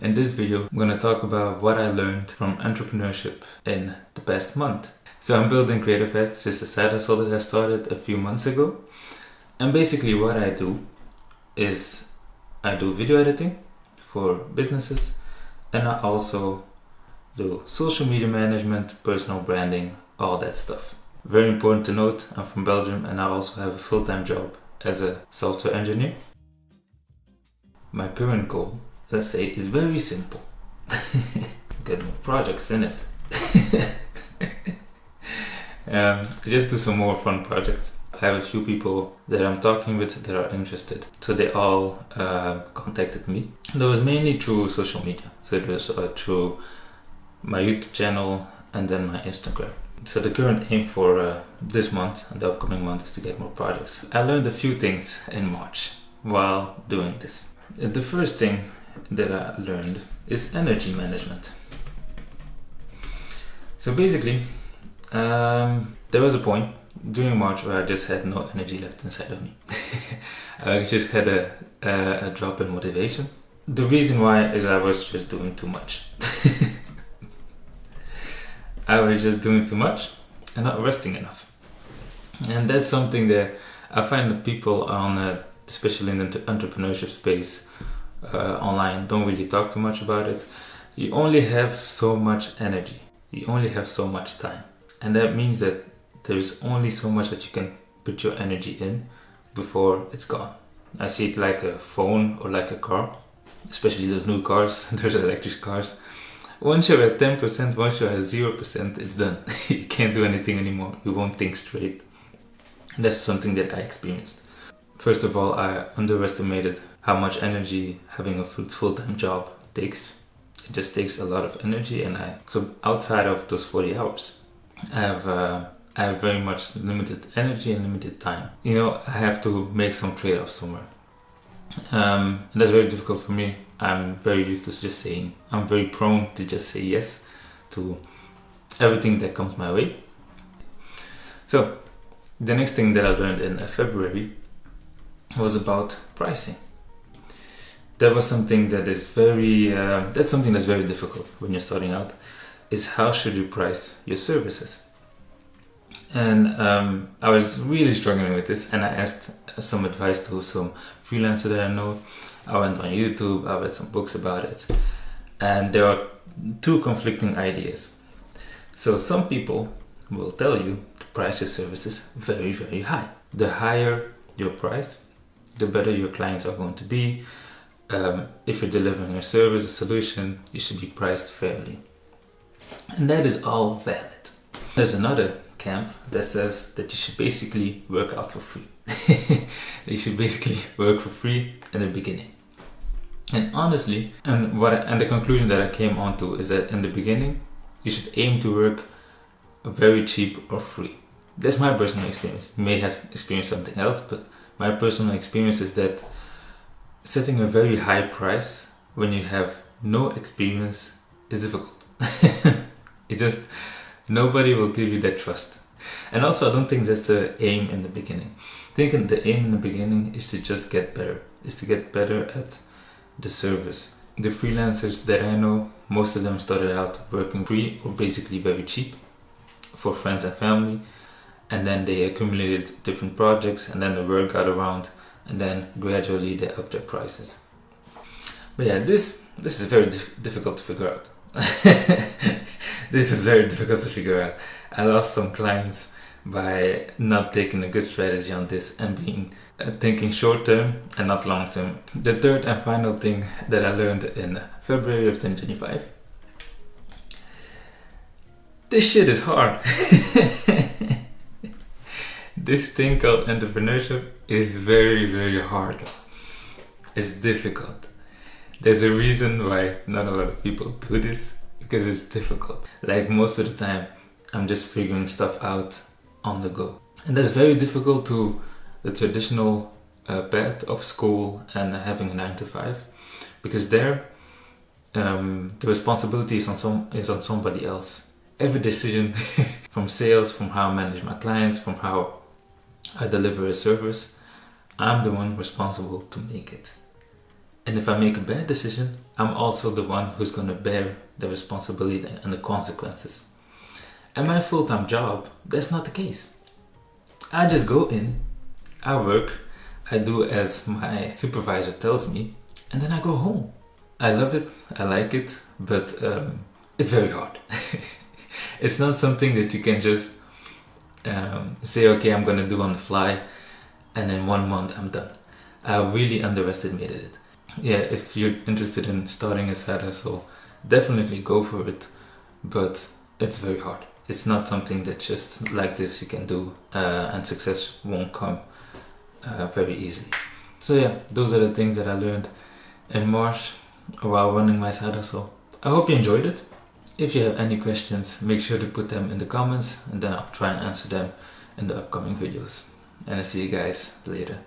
In this video, I'm gonna talk about what I learned from entrepreneurship in the past month. So I'm building Creative Fest, just a side hustle that I started a few months ago. And basically what I do is I do video editing for businesses, and I also do social media management, personal branding, all that stuff. Very important to note, I'm from Belgium and I also have a full-time job as a software engineer. My current goal, let's say, is very simple. Get more projects in it. Just do some more fun projects. I have a few people that I'm talking with that are interested. So they all contacted me. That was mainly through social media. So it was through my YouTube channel and then my Instagram. So the current aim for this month and the upcoming month is to get more projects. I learned a few things in March while doing this. The first thing that I learned is energy management. So basically, there was a point during March where I just had no energy left inside of me. I just had a drop in motivation. The reason why is I was just doing too much. I was just doing too much and not resting enough. And that's something that I find that people on, especially in the entrepreneurship space online, don't really talk too much about it. You only have so much energy. You only have so much time. And that means that there's only so much that you can put your energy in before it's gone. I see it like a phone or like a car, especially those new cars, those electric cars. Once you're at 10%, once you're at 0%, it's done. You can't do anything anymore. You won't think straight. That's something that I experienced. First of all, I underestimated how much energy having a full-time job takes. It just takes a lot of energy, and so outside of those 40 hours, I have very much limited energy and limited time. You know, I have to make some trade-offs somewhere. And that's very difficult for me. I'm very used to just saying, I'm very prone to just say yes to everything that comes my way. So the next thing that I learned in February was about pricing. That was something that is that's something that's very difficult when you're starting out, is how should you price your services? And I was really struggling with this, and I asked some advice to some freelancers that I know. I went on YouTube, I read some books about it, and there are two conflicting ideas. So some people will tell you to price your services very, very high. The higher your price, the better your clients are going to be. If you're delivering a service, a solution, you should be priced fairly. And that is all valid. There's another camp that says that you should basically work out for free. You should basically work for free in the beginning. And honestly, and the conclusion that I came onto is that in the beginning, you should aim to work very cheap or free. That's my personal experience. You may have experienced something else, but my personal experience is that setting a very high price when you have no experience is difficult. Nobody will give you that trust. And also, I don't think that's the aim in the beginning. I think the aim in the beginning is to just get better, is to get better at the service. The freelancers that I know, most of them started out working free or basically very cheap for friends and family, and then they accumulated different projects, and then the work got around, and then gradually they upped their prices. But yeah, this is very difficult to figure out. This was very difficult to figure out. I lost some clients by not taking a good strategy on this and thinking short term and not long term. The third and final thing that I learned in February of 2025. This shit is hard. This thing called entrepreneurship is very, very hard. It's difficult. There's a reason why not a lot of people do this, because it's difficult. Like most of the time, I'm just figuring stuff out on the go. And that's very difficult to the traditional path of school and having a 9 to 5, because there the responsibility is on somebody else. Every decision from sales, from how I manage my clients, from how I deliver a service, I'm the one responsible to make it. And if I make a bad decision, I'm also the one who's going to bear the responsibility and the consequences. At my full-time job, that's not the case. I just go in, I work, I do as my supervisor tells me, and then I go home. I love it, I like it, but it's very hard. It's not something that you can just say, okay, I'm gonna do on the fly, and in 1 month I'm done. I really underestimated it. Yeah, if you're interested in starting a side hustle, definitely go for it, but it's very hard. It's not something that just like this you can do and success won't come very easily. So yeah, those are the things that I learned in March while running my side hustle. I hope you enjoyed it. If you have any questions, make sure to put them in the comments and then I'll try and answer them in the upcoming videos. And I'll see you guys later.